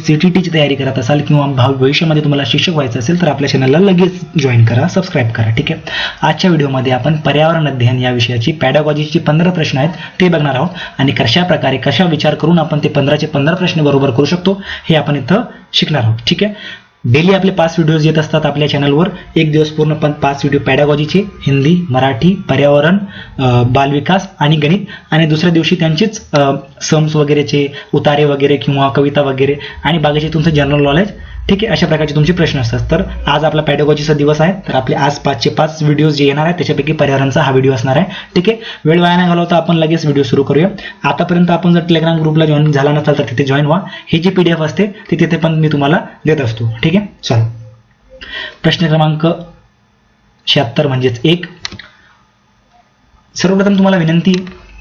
CTTची तयारी करत असाल किंवा भविष्यामध्ये तुम्हाला शिक्षक व्हायचं असेल तर आपल्या चॅनलला लगेच जॉईन करा, सबस्क्राईब करा. ठीक आहे. आजच्या व्हिडिओमध्ये आपण पर्यावरण अध्ययन या विषयाची पॅडागॉजीची 15 प्रश्न आहेत ते बघणार आहोत आणि कशा प्रकारे कशा विचार करून आपण ते 15चे 15 प्रश्न बरोबर करू शकतो हे आपण इथं शिकणार आहोत. ठीक आहे. डेली आपले 5 व्हिडिओज येत असतात आपल्या चॅनलवर. एक दिवस पूर्ण 5 व्हिडिओ पॅडागॉजीचे, हिंदी, मराठी, पर्यावरण, बालविकास आणि गणित, आणि दुसऱ्या दिवशी त्यांचेच सम्स वगैरेचे उतारे वगैरे किंवा कविता वगैरे आणि बाकीचे तुमचं जनरल नॉलेज. ठीक आहे. अशा प्रकारचे तुमचे प्रश्न असतात. तर आज आपला पॅडागॉजीचा दिवस आहे, तर आपले आज 5चे 5 व्हिडिओज जे येणार आहेत त्याच्यापैकी पर्यावरणचा हा व्हिडिओ असणार आहे. ठीक आहे. वेळ वाया न घालवता आपण लगेच व्हिडिओ सुरू करूया. आतापर्यंत आपण जर टेलिग्राम ग्रुपला जॉईन झाला नसाल तर तिथे जॉईन व्हा. ही जी PDF असते ती तिथे पण मी तुम्हाला देत असतो. ठीक आहे. चला, प्रश्न क्रमांक 76 म्हणजेच 1. सर्वप्रथम तुम्हाला विनंती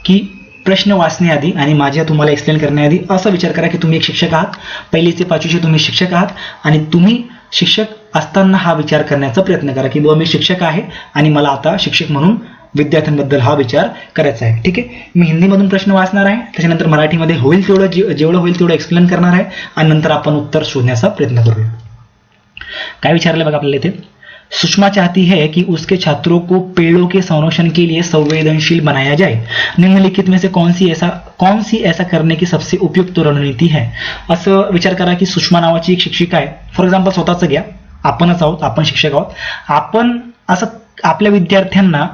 की प्रश्न वाचण्याआधी आणि माझ्या तुम्हाला एक्सप्लेन करण्याआधी असा विचार करा की तुम्ही एक शिक्षक आहात. 1ली ते 5वीचे तुम्ही शिक्षक आहात आणि तुम्ही शिक्षक असताना हा विचार करण्याचा प्रयत्न करा की बुवा मी शिक्षक आहे आणि मला आता शिक्षक म्हणून विद्यार्थ्यांबद्दल हा विचार करायचा आहे. ठीक आहे. मी हिंदीमधून प्रश्न वाचणार आहे, त्याच्यानंतर मराठीमध्ये होईल तेवढं जेवढं होईल तेवढं एक्सप्लेन करणार आहे आणि नंतर आपण उत्तर शोधण्याचा प्रयत्न करूया. काय विचारलं बघा आपल्याला इथे. सुषमा चाहती है कि उसके छात्रों को पेड़ों के संरक्षण के लिए संवेदनशील बनाया जाए. निम्नलिखित में से कौन सी ऐसा करने की सबसे उपयुक्त रणनीति है. असं विचार करा की सुषमा नावाची एक शिक्षिका आहे. फॉर एक्झाम्पल स्वतःच घ्या, आपणच आहोत, आपण शिक्षक आहोत. आपण असं आपल्या विद्यार्थ्यांना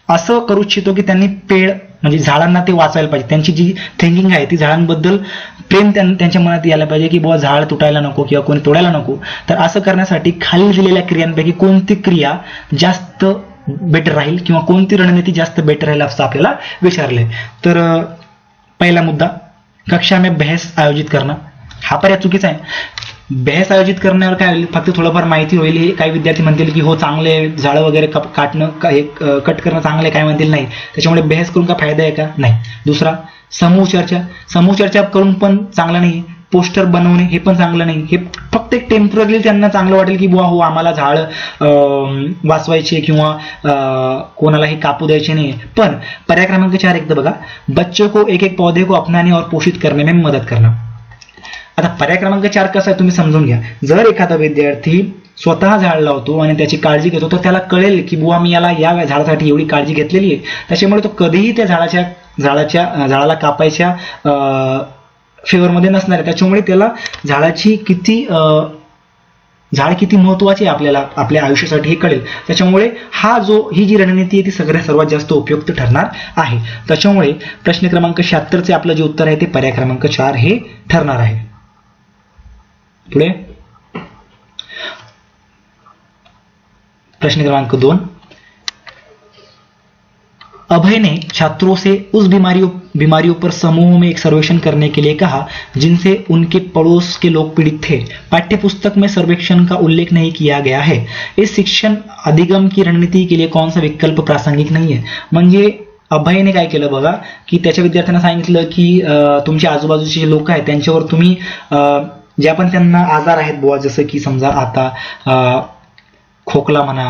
असं करू इच्छितो की त्यांनी पेड़ म्हणजे झाडांना ते वाचवायला पाहिजे. त्यांची जी थिंकिंग आहे ती झाडांबद्दल प्रेम त्यांच्या मनात यायला पाहिजे की बुवा झाड तुटायला नको किंवा कोणी तोडायला नको. तर असं करण्यासाठी खाली दिलेल्या क्रियांपैकी कोणती क्रिया जास्त बेटर राहील किंवा कोणती रणनीती जास्त बेटर राहील असं आपल्याला विचारलंय. तर पहिला मुद्दा, कक्षा में बहस आयोजित करणं. हा पर्याय चुकीचा आहे. बहस आयोजित करण्यावर काय होईल, फक्त थोडंफार माहिती होईल. हे काही विद्यार्थी म्हणतील की हो चांगले झाडं वगैरे कट करणं चांगले, काय म्हणतील नाही, त्याच्यामुळे बहस करून काय फायदा आहे का, नाही. दुसरा, समूह चर्चा करून पण चांगलं नाही. पोस्टर बनवणे हे पण चांगलं नाही. हे फक्त एक टेम्पररी त्यांना चांगलं वाटेल की बुवा हो आम्हाला झाड वाचवायचे किंवा कोणालाही कापू द्यायचे नाही. पण पर्याय क्रमांक 4 एकदा बघा, बच्चों को एक एक पौधे को अपनाने और पोषित करने में मदद करना. आता पर्याय क्रमांक 4 कसा आहे तुम्ही समजून घ्या. जर एखादा विद्यार्थी स्वतः झाड लावतो आणि त्याची काळजी घेतो तर त्याला कळेल की बुवा मी या झाडासाठी एवढी काळजी घेतलेली आहे, त्याच्यामुळे तो कधीही त्या झाडाला कापायच्या फेवरमध्ये नसणार आहे. त्याच्यामुळे त्याला झाड किती महत्वाचे आहे आपल्याला आपल्या आयुष्यासाठी हे कळेल. त्याच्यामुळे ही जी रणनीती आहे ती सर्वात जास्त उपयुक्त ठरणार आहे. त्याच्यामुळे प्रश्न क्रमांक 76चे आपलं जे उत्तर आहे ते पर्याय क्रमांक 4 हे ठरणार आहे. पुढे प्रश्न क्रमांक 2. अभय ने छात्रों से उस बीमारियों पर समूह में एक सर्वेक्षण करने के लिए कहा जिनसे उनके पड़ोस के लोग पीड़ित थे. पाठ्यपुस्तक में सर्वेक्षण का उल्लेख नहीं किया गया है. इस शिक्षण अधिगम की रणनीति के लिए कौन सा विकल्प प्रासंगिक नहीं है. म्हणजे अभयने काय केलं बघा की त्याच्या विद्यार्थ्यांना सांगितलं की तुमच्या आजूबाजूचे जे लोक आहेत त्यांच्यावर तुम्ही ज्या पण त्यांना आजार आहेत बुवा, जसं की समजा आता खोकला म्हणा,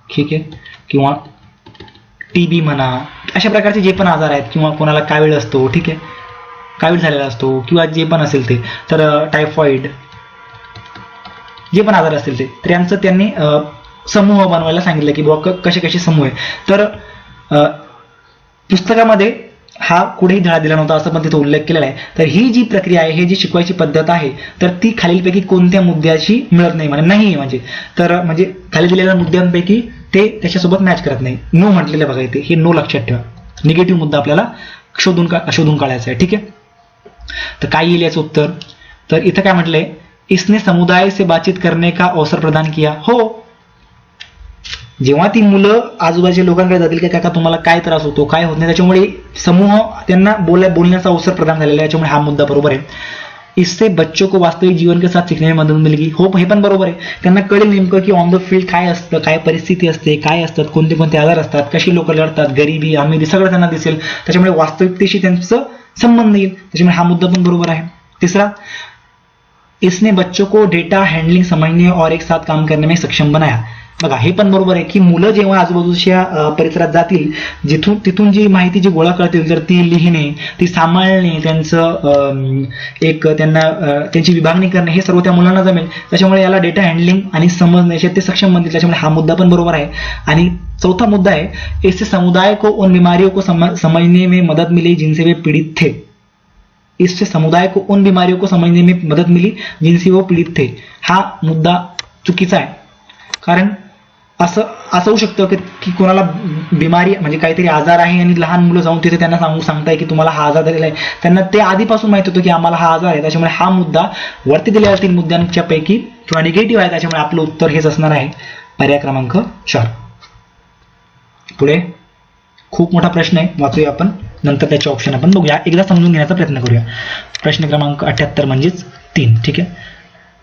ठीक आहे, किंवा TB म्हणा, अशा प्रकारचे जे पण आजार आहेत किंवा कोणाला कावीळ असतो, ठीक आहे, कावीळ झालेला असतो किंवा जे पण असेल ते, तर टायफॉइड, जे पण आजार असतील ते, तर यांचं त्यांनी समूह बनवायला सांगितलं की बुवा कसे कसे समूह आहे. तर पुस्तकामध्ये हा कुठेही धडा दिला नव्हता असं पण तिथे उल्लेख केलेला आहे. तर ही जी प्रक्रिया आहे, ही जी शिकवायची पद्धत आहे, तर ती खालीलपैकी कोणत्या मुद्द्याची मिळत नाही नाही म्हणजे खाली दिलेल्या मुद्द्यांपैकी ते त्याच्यासोबत मॅच करत नाही. नो म्हटलेलं बघा इथे, हे नो लक्षात ठेवा. निगेटिव्ह मुद्दा आपल्याला शोधून काढायचा आहे. ठीक आहे. तर काय येईल याचं उत्तर. तर इथं काय म्हटलंय, इसने समुदाय से बातचीत करने का अवसर प्रदान किया. हो, जेव्हा ती मुलं आजूबाजूच्या लोकांकडे जातील की काका तुम्हाला काय त्रास होतो, काय होत नाही, त्याच्यामुळे समूह त्यांना बोलण्याचा अवसर प्रदान झालेला आहे. त्याच्यामुळे हा मुद्दा बरोबर आहे. इससे बच्चों को वास्तविक जीवन के साथ सीखने में मदद मिलेगी. हो, हे पण बरोबर आहे. त्यांना कळेल नेमकं की ऑन द फील्ड काय असतं, काय परिस्थिती असते, काय असतात, कोणते कोणते आजार असतात, कशी लोक लढतात, गरिबी अमिरी सगळं त्यांना दिसेल. त्याच्यामुळे वास्तविकतेशी त्यांचं संबंध येईल. त्याच्यामुळे हा मुद्दा पण बरोबर आहे. तिसरा, इसने बच्चों को डेटा हँडलिंग समजणे और एक साथ काम करने में सक्षम बनाया. बघा हे पण बरोबर आहे की मुलं जेव्हा आजूबाजूच्या परिसरात जातील, तिथून जी माहिती जी गोळा करतील तर ती लिहिणे, ती सांभाळणे, त्यांचं एक त्यांना त्यांची विभागणी करणे हे सर्व त्या मुलांना जमेल. त्याच्यामुळे याला डेटा हँडलिंग आणि समजण्याचे ते सक्षम बनतील. त्याच्यामुळे हा मुद्दा पण बरोबर आहे. आणि चौथा मुद्दा आहे, इससे समुदाय को उन बीमारियों को समझने में मदद मिली जिनसे वे पीड़ित थे. इससे समुदाय को उन बीमारियों को समझने में मदद मिली जिनसे वो पीड़ित थे. हा मुद्दा चुकीचा आहे. कारण असं होऊ शकतं की कोणाला बिमारी म्हणजे काहीतरी आजार आहे आणि लहान मुलं जाऊन तिथे त्यांना सांगताय की तुम्हाला हा आजार झालेला आहे. त्यांना ते आधीपासून माहित होतं की आम्हाला हा आजार आहे. त्याच्यामुळे हा मुद्दा वरती दिलेल्या 3 मुद्द्यांच्या पैकी किंवा निगेटिव्ह आहे. त्याच्यामुळे आपलं उत्तर हेच असणार आहे, पर्याय क्रमांक 4. पुढे खूप मोठा प्रश्न आहे, वाचूया आपण, नंतर त्याचे ऑप्शन आपण बघूया. एकदा समजून घेण्याचा प्रयत्न करूया. प्रश्न क्रमांक 78 म्हणजेच 3. ठीक है.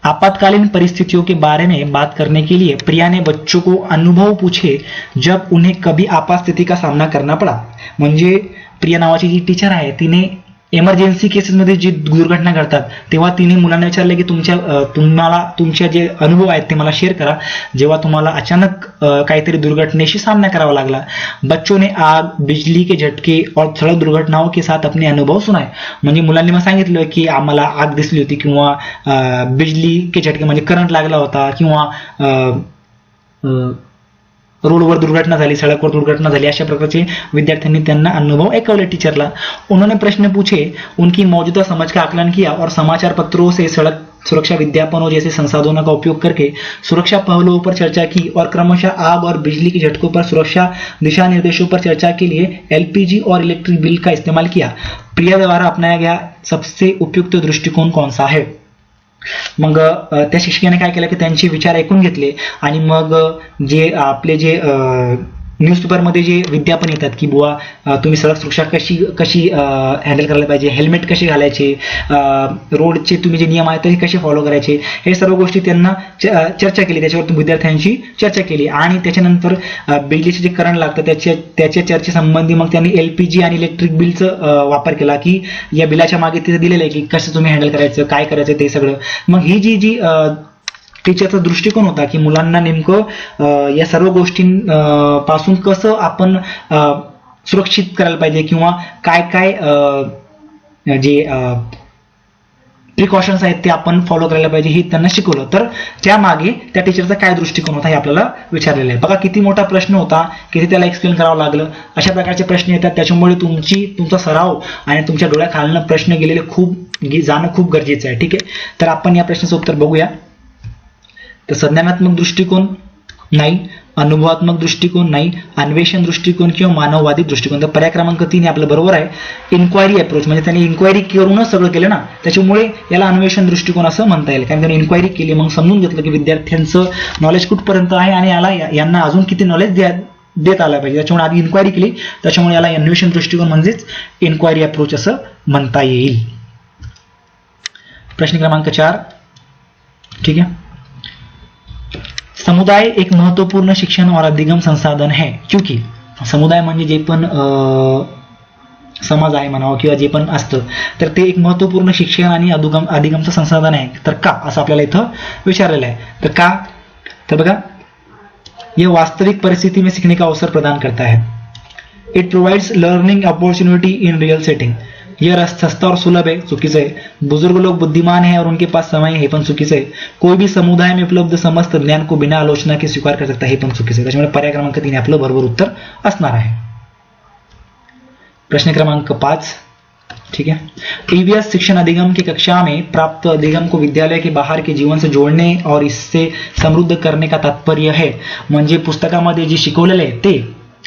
आपातकालीन परिस्थितियों के बारे में बात करने के लिए प्रिया ने बच्चों को अनुभव पूछे जब उन्हें कभी आपात स्थिति का सामना करना पड़ा. म्हणजे प्रिया नावाची जी टीचर आहे तिने इमर्जन्सी केसेसमध्ये जी दुर्घटना घडतात तेव्हा तिने मुलांना विचारले की तुम्हाला तुमचे जे अनुभव आहेत ते मला शेअर करा जेव्हा तुम्हाला अचानक काहीतरी दुर्घटनेशी सामना करावा लागला. बच्चों ने आग, बिजली के झटके और सड़क दुर्घटनाओं के साथ अपने अनुभव सुनाए. म्हणजे मुलांनी मग सांगितलं की आम्हाला आग दिसली होती किंवा बिजली के झटके म्हणजे करंट लागला होता किंवा रोडवर दुर्घटना झाली, सड़कवर दुर्घटना झाली. अशा प्रकारचे विद्यार्थ्यांनी त्यांना अनुभव ऐकवले टीचरला. उन्होंने प्रश्न पूछे, उनकी मौजूदा समझ का आकलन किया और समाचार पत्रों से सड़क सुरक्षा विज्ञापनों जैसे संसाधनों का उपयोग करके सुरक्षा पहलुओं पर चर्चा की और क्रमशः आग और बिजली के झटकों पर सुरक्षा दिशा निर्देशों पर चर्चा के लिए एलपीजी और इलेक्ट्रिक बिल का इस्तेमाल किया. प्रिया द्वारा अपनाया गया सबसे उपयुक्त दृष्टिकोन कौन सा है. मग त्या शिक्षकाने काय केलं की त्यांचे विचार ऐकून घेतले आणि मग जे आपले जे न्यूजपेपरमध्ये जे विज्ञापन येतात की बुवा तुम्ही सडक सुरक्षा कशी हँडल करायला पाहिजे, हेल्मेट कसे घालायचे, रोडचे तुम्ही जे नियम आहेत ते कसे फॉलो करायचे, हे सर्व गोष्टी त्यांना चर्चा केली. त्याच्यावर विद्यार्थ्यांची चर्चा केली आणि त्याच्यानंतर बिजलीचे जे करंट लागतं त्याच्या चर्चेसंबंधी मग त्यांनी एलपीजी आणि इलेक्ट्रिक बिलचं वापर केला की या बिलाच्या मागे तिथे दिलेलं आहे की कसं तुम्ही हँडल करायचं, काय करायचं ते सगळं. मग ही जी टीचरचा दृष्टिकोन होता की मुलांना नेमकं या सर्व गोष्टींपासून कसं आपण सुरक्षित करायला पाहिजे किंवा काय काय जे प्रिकॉशन्स आहेत ते आपण फॉलो करायला पाहिजे हे त्यांना शिकवलं. तर त्यामागे त्या टीचरचा काय दृष्टिकोन होता हे आपल्याला विचारलेलं आहे. बघा किती मोठा प्रश्न होता, किती त्याला एक्सप्लेन करावं लागलं. अशा प्रकारचे प्रश्न येतात, त्याच्यामुळे तुमचा सराव आणि तुमच्या डोळ्याखालनं प्रश्न गेलेले जाणं खूप गरजेचं आहे. ठीक आहे. तर आपण या प्रश्नाचं उत्तर बघूया. तर संज्ञानात्मक दृष्टिकोन नाही, अनुभवात्मक दृष्टिकोन नाही, अन्वेषण दृष्टिकोन किंवा मानववादी दृष्टिकोन. तर पर्याय क्रमांक 3 आपलं बरोबर आहे. इन्क्वायरी अप्रोच म्हणजे त्यांनी इन्क्वायरी करूनच सगळं केलं ना, त्याच्यामुळे याला अन्वेषण दृष्टिकोन असं म्हणता येईल. कारण त्यांनी इन्क्वायरी केली, मग समजून घेतलं की विद्यार्थ्यांचं नॉलेज कुठपर्यंत आहे आणि यांना अजून किती नॉलेज देत आलं पाहिजे, त्याच्यामुळे आधी इन्क्वायरी केली. त्याच्यामुळे याला अन्वेषण दृष्टिकोन म्हणजेच इन्क्वायरी अप्रोच असं म्हणता येईल. प्रश्न क्रमांक 4. ठीक है. समुदाय एक महत्वपूर्ण शिक्षण और अधिगम संसाधन है क्योंकि समुदाय म्हणजे जे पण समाज आहे म्हणावं किंवा जे पण असतं तर ते एक महत्वपूर्ण शिक्षण आणि अधिगमचं संसाधन आहे. तर का असं आपल्याला इथं विचारलेलं आहे. तर का, तर बघा, यह वास्तविक परिस्थिति में सीखने का अवसर प्रदान करता है. It provides learning opportunity in real setting. यह सस्ता और सुलभ है, चुकीचं आहे. बुजुर्ग लोग बुद्धिमान है और उनके पास समय है, हे पण चुकीचं आहे. कोई भी समुदाय में उपलब्ध समस्त ज्ञान को बिना आलोचना के स्वीकार कर सकता है, हे पण चुकीचं आहे. त्याच्यामुळे पर्याय क्रमांक 3 आपलं बरोबर उत्तर असणार आहे. प्रश्न क्रमांक 5. ठीक है. ईवीएस शिक्षण अधिगम की कक्षा में प्राप्त अधिगम को विद्यालय के बाहर के जीवन से जोड़ने और इससे समृद्ध करने का तात्पर्य है. म्हणजे पुस्तकामध्ये जे शिकवलेलं आहे ते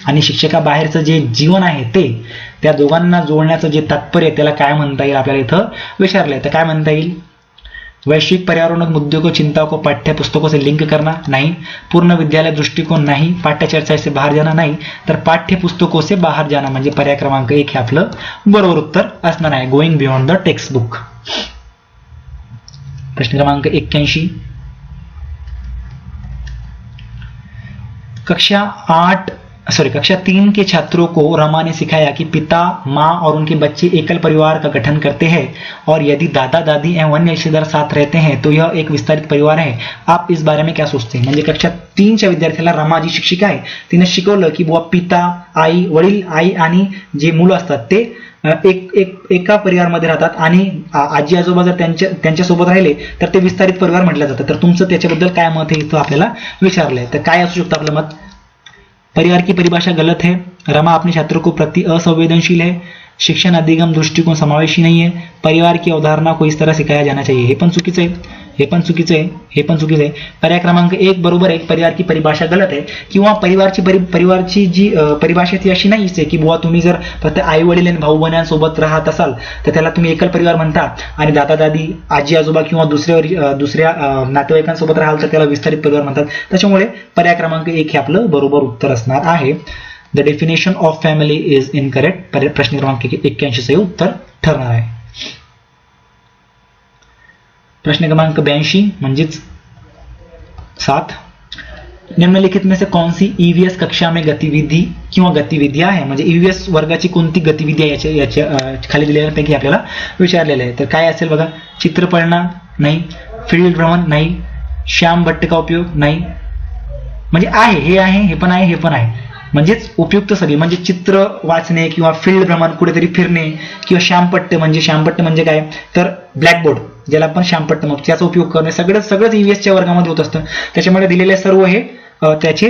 आणि शिक्षकाबाहेरचं जे जीवन आहे ते, त्या दोघांना जोडण्याचं जे तात्पर्य त्याला काय म्हणता येईल आपल्याला इथं विचारलंय. तर काय म्हणता येईल. वैश्विक पर्यावरण मुद्दों को, चिंता को पाठ्य पुस्तकों से लिंक करना नहीं. पूर्ण विद्यालय दृष्टिकोन नाही. पाठ्य चर्चा से बाहर जाना नाही. तर पाठ्य पुस्तकों से बाहर जाना म्हणजे पर्याय क्रमांक 1 हे आपलं बरोबर उत्तर असणार आहे. Going beyond the text book. प्रश्न क्रमांक 81. कक्षा 8 कक्षा 3 के छात्रों को रमा ने सिखाया कि पिता, माँ और उनके बच्चे एकल परिवार का गठन करते हैं और यदि दादा दादी एवं अन्य रिश्तेदार साथ रहते हैं तो यह एक विस्तारित परिवार है. आप इस बारे में क्या सोचते हैं? म्हणजे कक्षा 3च्या विद्यार्थ्याला रमा जी शिक्षिका आहे तिने शिकवलं की बुवा पिता, आई, वडील, आई आणि जे मुलं असतात ते एका परिवारामध्ये राहतात आणि आजी आजोबा जर त्यांच्या सोबत राहिले तर ते विस्तारित परिवार म्हटलं जातं. तर तुमचं त्याच्याबद्दल काय मत आहे इथं आपल्याला विचारलंय. तर काय असू शकतं आपलं मत? परिवार की परिभाषा गलत है. रमा अपने छात्रों को प्रति असंवेदनशील है. शिक्षण अधिगम दृष्टिकोन समावेशी नहीं है. परिवार की अवधारणा को इस तरह सिखाया जाना चाहिए. हे पण चुकीचं आहे, हे पण चुकीचं आहे, हे पण चुकीचं आहे. पर्याय क्रमांक 1 बरोबर आहे. परिवार की परिभाषा गलत आहे. किंवा परिवारची जी परिभाषा ती अशी नाहीच आहे की बुवा तुम्ही जर फक्त आई वडील आणि भाऊ बहिणींसोबत राहत असाल तर त्याला तुम्ही एकल परिवार म्हणता आणि दादा दादी, आजी आजोबा किंवा दुसऱ्या नातेवाईकांसोबत राहाल तर त्याला विस्तारित परिवार म्हणतात. त्याच्यामुळे पर्याय क्रमांक 1 हे आपलं बरोबर उत्तर असणार आहे. The definition of family is incorrect. प्रश्न क्रमांक 81 हे उत्तर ठरणार आहे. प्रश्न क्रमांक 82 म्हणजेच 7. निम्नलिखित में से कौन सी ईवीएस कक्षा में गतिविधि किंवा गतिविधिया आहे? म्हणजे ईवीएस वर्गाची कोणती गतिविधी आहे याच्या खाली दिलेल्यापैकी आपल्याला विचारलेलं आहे. तर काय असेल बघा? चित्र पळणा नाही, फील्ड भ्रमण नाही, श्याम भट्ट का उपयोग नाही. म्हणजे आहे, हे आहे, हे पण आहे, हे पण आहे. म्हणजेच उपयुक्त सगळी म्हणजे चित्र वाचणे किंवा फील्ड भ्रमण, कुठेतरी फिरणे किंवा श्यामपट्ट म्हणजे काय तर ब्लॅकबोर्ड ज्याला आपण श्यामपट्ट म्हणतो त्याचा उपयोग करणे सगळंच ईव्हीएसच्या वर्गामध्ये होत असतं. त्याच्यामुळे दिलेले सर्व हे त्याचे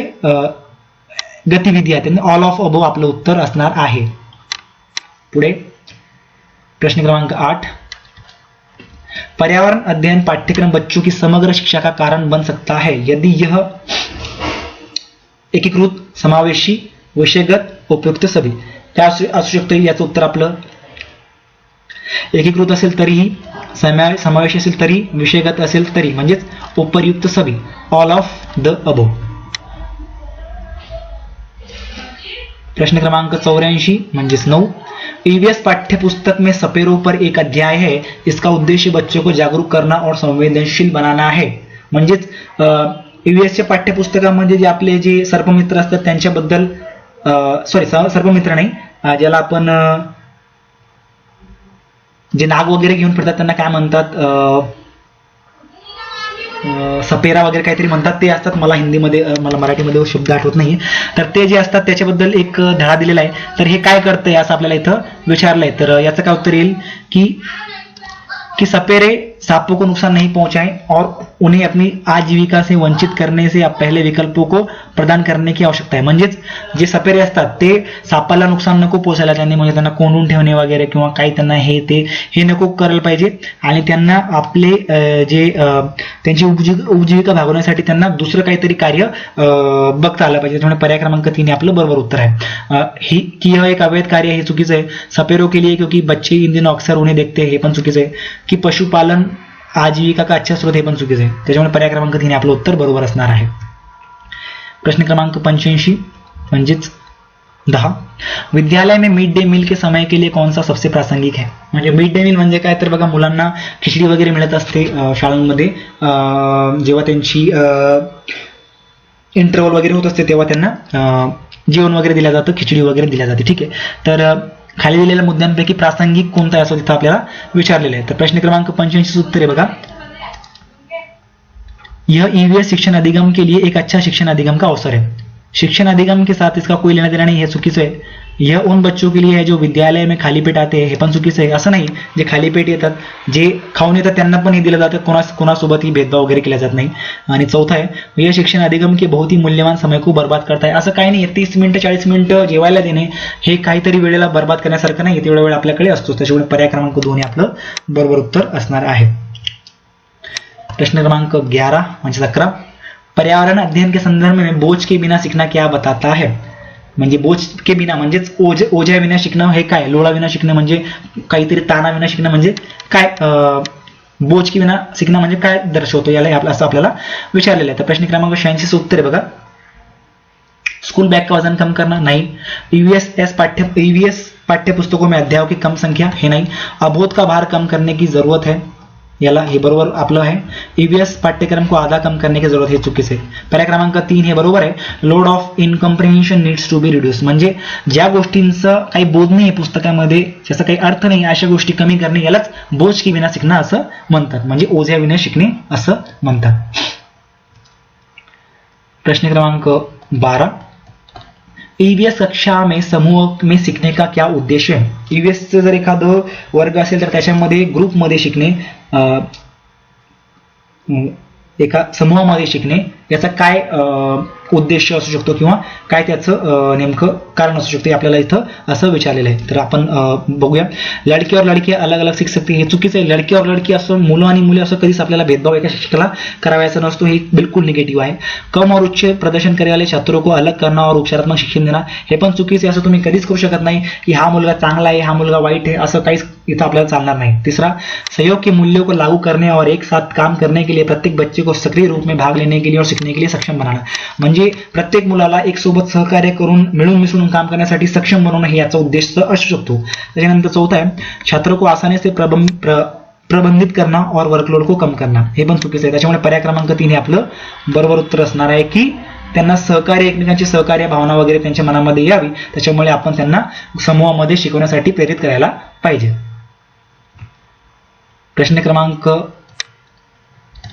गतिविधी आहेत. ऑल ऑफ अबो आपलं उत्तर असणार आहे. पुढे प्रश्न क्रमांक 8. पर्यावरण अध्ययन पाठ्यक्रम बच्चों की समग्र शिक्षा का कारण बन सकता है यदि यह एकीकृत, समावेशी, विषयगत, उपयुक्त सभी. काय असू शकतं याचं उत्तर आपलं? एकीकृत असेल तरीही, समावेशी असेल तरी, विषयगत असेल तरी म्हणजेच उपयुक्त सभी. All of the above. प्रश्न क्रमांक 84 म्हणजेच 9. ईवीएस पाठ्यपुस्तक में सपेरों पर एक अध्याय है. इसका उद्देश्य बच्चों को जागरूक करना और संवेदनशील बनाना है. म्हणजेच ईव्हीएसच्या पाठ्यपुस्तकामध्ये जे आपले जे सर्पमित्र असतात त्यांच्याबद्दल सर्पमित्र नाही, ज्याला आपण जे नाग वगैरे घेऊन फिरतात त्यांना काय म्हणतात? सपेरा वगैरे काहीतरी म्हणतात ते असतात. मला हिंदीमध्ये मला मराठीमध्ये शब्द आठवत नाही. तर ते जे असतात त्याच्याबद्दल एक धडा दिलेला आहे. तर हे काय करतंय असं आपल्याला इथं विचारलंय. तर याचं काय उत्तर येईल कि सपेरे सांपों को नुकसान नहीं पहुंचाएं और उन्हें अपनी आजीविका से वंचित करने से पहले विकल्पों को प्रदान करने की आवश्यकता आहे. म्हणजेच जे सपेरे असतात ते सापाला नुकसान नको पोहोचायला त्यांनी म्हणजे त्यांना कोंडून ठेवणे वगैरे किंवा काही त्यांना हे नको करायला पाहिजे आणि त्यांना आपले जे त्यांची उपजीविका भागवण्यासाठी त्यांना दुसरं काहीतरी कार्य बघता आलं पाहिजे. त्यामुळे पर्याय क्रमांक 3 आपलं बरोबर उत्तर आहे. की यह एक अवैध कार्य हे चुकीचं आहे. सपेरों के लिए क्योंकि बच्चे इन दिनों अक्सर उन्हें देखते हैं हे पण चुकीचं आहे. की पशुपालन आजीविका का अच्छा स्रोत हे पण चुकीचं आहे. त्याच्यामुळे पर्याय क्रमांक 3 आपलं उत्तर बरोबर असणार आहे. प्रश्न क्रमांक 85 म्हणजेच 10. विद्यालय में मिड डे मील के समय के लिए कौन सा सबसे प्रासंगिक है? म्हणजे मिड डे मील म्हणजे काय तर बघा मुलांना खिचडी वगैरे मिळत असते शाळांमध्ये जेव्हा त्यांची इंटरव्हल वगैरे होत असते तेव्हा त्यांना जेवण वगैरे दिलं जातं, खिचडी वगैरे दिल्या जाते. ठीक आहे. तर खाली दिलेल्या मुद्द्यांपैकी प्रासंगिक कोणता असं तिथं आपल्याला विचारलेलं आहे. तर प्रश्न क्रमांक 85 उत्तर आहे बघा. यह ईवीएस शिक्षण अधिगम के लिए एक अच्छा शिक्षण अधिगम का अवसर है. शिक्षण अधिगम के साथ इसका कोई लेना देना नहीं, हे चुकीचं आहे. यह उन बच्चों के लिए है जो विद्यालय में खाली पेट आते हैं, हे पण चुकीचं आहे. असं नाही जे खाली पेट येतात, जे खाऊन येतात त्यांना पण हे दिलं जातं, कोणासोबतही भेदभाव वगैरे केला जात नाही. आणि चौथा आहे यह शिक्षण अधिगम के बहुत ही मूल्यवान समय को बर्बाद करता है. असं काही नाही. 30 मिनिटं 40 मिनिटं जेवायला देणे हे काहीतरी वेळेला बर्बाद करण्यासारखं नाही. तेवढा वेळ आपल्याकडे असतो. त्याच्यामुळे पर्याय क्रमांक 2 हे आपलं बरोबर उत्तर असणार आहे. प्रश्न क्रमांक 11 म्हणजे 11. पर्यावरण अध्ययन के संदर्भ में बोझ के बिना सीखना क्या बताता है? म्हणजे बोझ के बिना म्हणजेच ओझ्या विना शिकणं हे काय? लोळा विना शिकणं म्हणजे काहीतरी ताना विना शिकणं म्हणजे काय? बोझ के बिना शिकणं म्हणजे काय दर्शवतो याला असं आपल्याला विचारलेलं आहे. तर प्रश्न क्रमांक 86 उत्तर आहे बघा. स्कूल बैग का वजन कम करना नहीं. ईवीएस पाठ्य पुस्तकों में अध्यायों की कम संख्या है नहीं. अबोध का भार कम करने की जरूरत है. याला हे बरोबर आपलं आहे. ईवीएस पाठ्यक्रम को आधा कम करने की जरूरत, हे चुकीचे. पर्याय क्रमांक 3 हे बरोबर आहे. Load of incomprehension needs to be reduce, म्हणजे ज्या गोष्टींचा काही बोध नाही पुस्तकामध्ये, ज्याचा काही अर्थ नाही, अशा गोष्टी कमी करणे, यालाच बोझ की विना शिकणं असं म्हणतात, म्हणजे ओझ्या विना शिकणे असं म्हणतात. प्रश्न क्रमांक 12, ईवीएस कक्षा में समूह में सीखने का क्या उद्देश्य है. ईवीएस जर एखादं वर्ग असेल तर त्याच्यामध्ये ग्रुपमध्ये शिकणे, एका समूहामध्ये शिकणे, याचा काय उद्देश असू शकतो किंवा काय त्याचं नेमकं कारण असू शकते, आपल्याला इथं असं विचारलेलं आहे. तर आपण बघूया. लडकी और लडकी अलग अलग शिक सकते, हे चुकीचं आहे. लडकी और लडकी असं, मुलं आणि मुली असं कधीच आपल्याला भेदभाव एका शिक्षकाला करावायचा नसतो, हे बिलकुल निगेटिव्ह आहे. कम और उच्च प्रदर्शन करने वाले छात्रों को अलग करना और उपचारात्मक शिक्षण देना, हे पण चुकीचं आहे. असं तुम्ही कधीच करू शकत नाही की हा मुलगा चांगला आहे, हा मुलगा वाईट आहे, असं काहीच इथं आपल्याला चालणार नाही. तीसरा, सहयोग के मूल्यों को लागू करने और एक साथ काम करने के लिए प्रत्येक बच्चे को सक्रिय रूप में भाग लेने के लिए और सीखने के लिए सक्षम बनाना, म्हणजे प्रत्येक मुलाला एक सोबत सहकार्य करून मिळून मिसळून काम करण्यासाठी सक्षम बनवणं, हे याचा उद्देश असू शकतो. त्याच्यानंतर चौथा आहे, छात्रों को आसानी से प्रबंधित करना और वर्कलोड को कम करना, हे पण चुकीचं आहे. त्याच्यामुळे पर्याय क्रमांक 3 हे आपलं बरोबर उत्तर असणार आहे की त्यांना सहकार्य, एकमेकांची सहकार्य भावना वगैरे त्यांच्या मनामध्ये यावी, त्याच्यामुळे आपण त्यांना समूहामध्ये शिकवण्यासाठी प्रेरित करायला पाहिजे. प्रश्न क्रमांक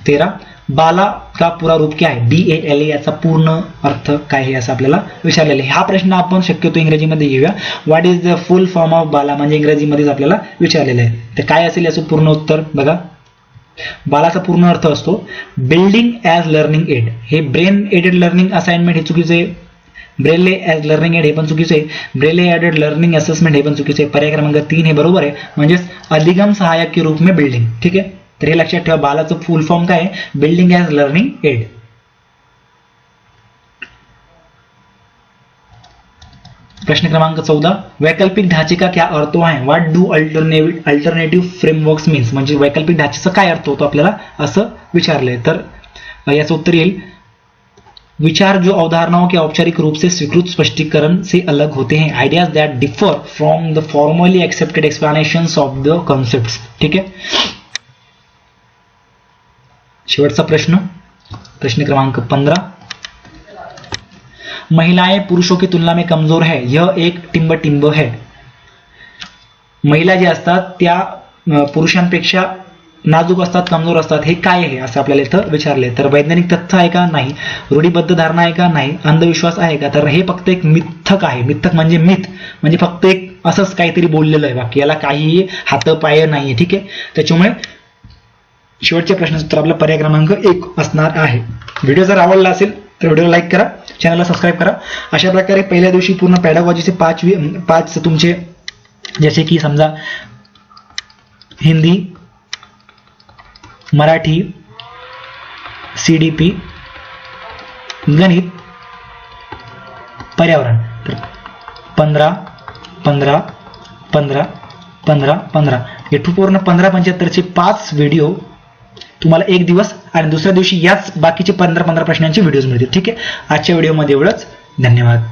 13, बाला का पूरा रूप क्या है. BALA याचा पूर्ण अर्थ काय आहे असं आपल्याला विचारलेलं आहे. हा प्रश्न आपण शक्यतो इंग्रजीमध्ये घेऊया. What is the full form of BALA, म्हणजे इंग्रजीमध्येच आपल्याला विचारलेलं आहे. तर काय असेल याचं पूर्ण उत्तर बघा. बालाचा पूर्ण अर्थ असतो बिल्डिंग ॲज लर्निंग एड. हे ब्रेन एडेड लर्निंग असाइनमेंट हे चुकीचे आहे. ब्रेले ॲज लर्निंग एड हे पण चुकीचे आहे. ब्रेले एडेड लर्निंग असेसमेंट हे पण चुकीचे आहे. पर्याय क्रमांक 3 हे बरोबर आहे, म्हणजेच अधिगम सहायक के रूप में बिल्डिंग. ठीक आहे, तर हे लक्षात ठेवा. बालाचं फुल फॉर्म काय आहे, बिल्डिंग ॲज लर्निंग एड. प्रश्न क्रमांक 14, वैकल्पिक ढांचे का क्या अर्थ आहे. What do alternative frameworks means, म्हणजे वैकल्पिक ढांचेचा काय अर्थ होतो आपल्याला असं विचारलंय. तर याचं उत्तर येईल, विचार जो अवधारणाओं के औपचारिक रूप से स्वीकृत स्पष्टीकरण से अलग होते हैं, ideas that differ from the formally accepted explanations of the concepts. ठीक है. शेवटचा प्रश्न, प्रश्न क्रमांक 15, महिलाएं पुरुषों की तुलना में कमजोर है, यह एक टिंब टिंब है. महिला ज्या असतात त्या पुरुषांपेक्षा नाजूक असतात, कमजोर असतात, हे काय आहे असं आपल्याला इथं विचारले. तर वैज्ञानिक तथ्य आहे का, नाही. रूढीबद्ध धारणा आहे का, नाही. अंधविश्वास आहे का, तर हे फक्त एक मिथक आहे. मिथक म्हणजे मिथ, म्हणजे फक्त एक असंच काहीतरी बोललेलं आहे बाकी, याला काही हात पाय नाहीये. ठीक आहे, त्याच्यामुळे शेवटच्या प्रश्नाचं उत्तर आपला पर्याय क्रमांक 1 असणार आहे. व्हिडिओ जर आवडला असेल तर व्हिडिओला लाईक करा, चॅनलला सबस्क्राईब करा. अशा प्रकारे पहिल्या दिवशी पूर्ण पॅडागॉजीचे 5 तुमचे, जसे की समजा हिंदी, मराठी, CDP, गणित, पर्यावरण, तर 15 हे पूर्ण 15-75चे 5 व्हिडिओ तुम्हाला एक दिवस आणि दुसऱ्या दिवशी याच बाकीचे 15 प्रश्नांचे व्हिडिओज मिळतील. ठीक आहे, आजच्या व्हिडिओमध्ये एवढंच. धन्यवाद.